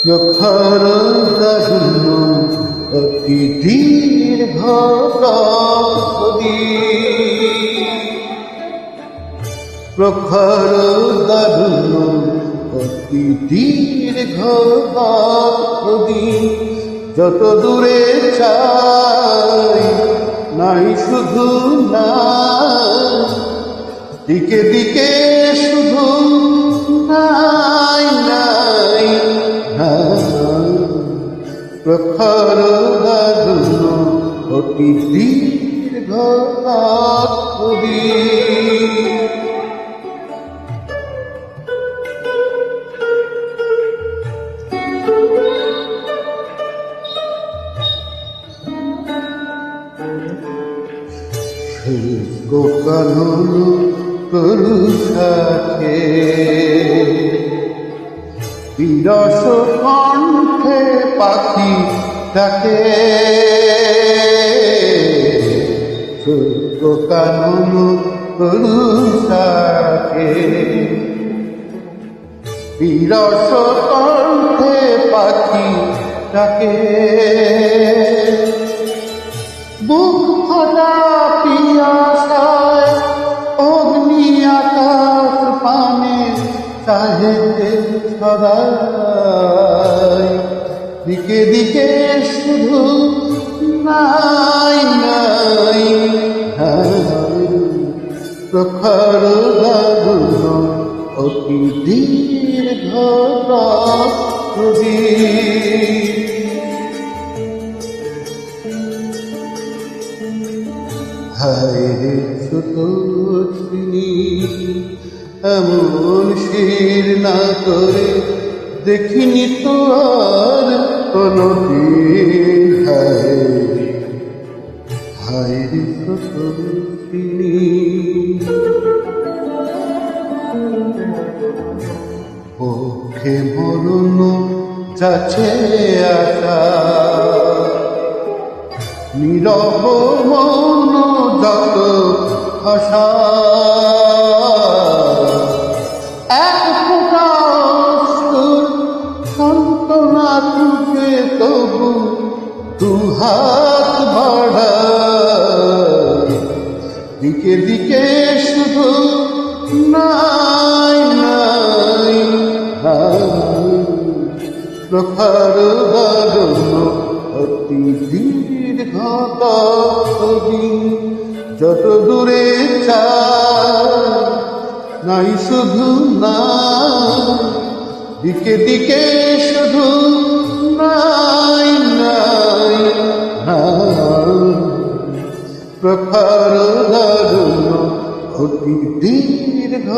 প্রখর দারুণ অতি দীর্ঘ প্রখর দারুণ অতি দীর্ঘ যত দূরে চাই নাই শুধু না দিকে দিকে শুধু নাই নাই প্রখর দারুণ অতি দীর্ঘ গোকানন পুরুষাকে বিরস কণ্ঠে পাখি ডাকে গোকানন পুরুষাকে বিরস কণ্ঠে পাখি ডাকে বুক ফাটা পিয়াসায় অগ্নি আকাশ পানে চাহেতে ছড়ায় দিকে দিকে শুধু নাই নাই প্রখর দারুণ অতি দীর্ঘ হায় ছোট চিনি এমন শির না করে দেখিনি তো আর কোনদিন হায় ছোট চিনি পক্ষে মরণ যাচ্ছে আশা নীরব মৌন যত ভাষা এক ফোঁটা সান্ত্বনা তুকে তবু দুহাত বাড়া দিকে দিকে শুধু নাই নাই প্রখর দারুণ অতি দীর্ঘ যত দূরে চাই নাই শুধু না দিকে দিকে শুধু নাই নাই প্রখর দারুণ অতি দীর্ঘ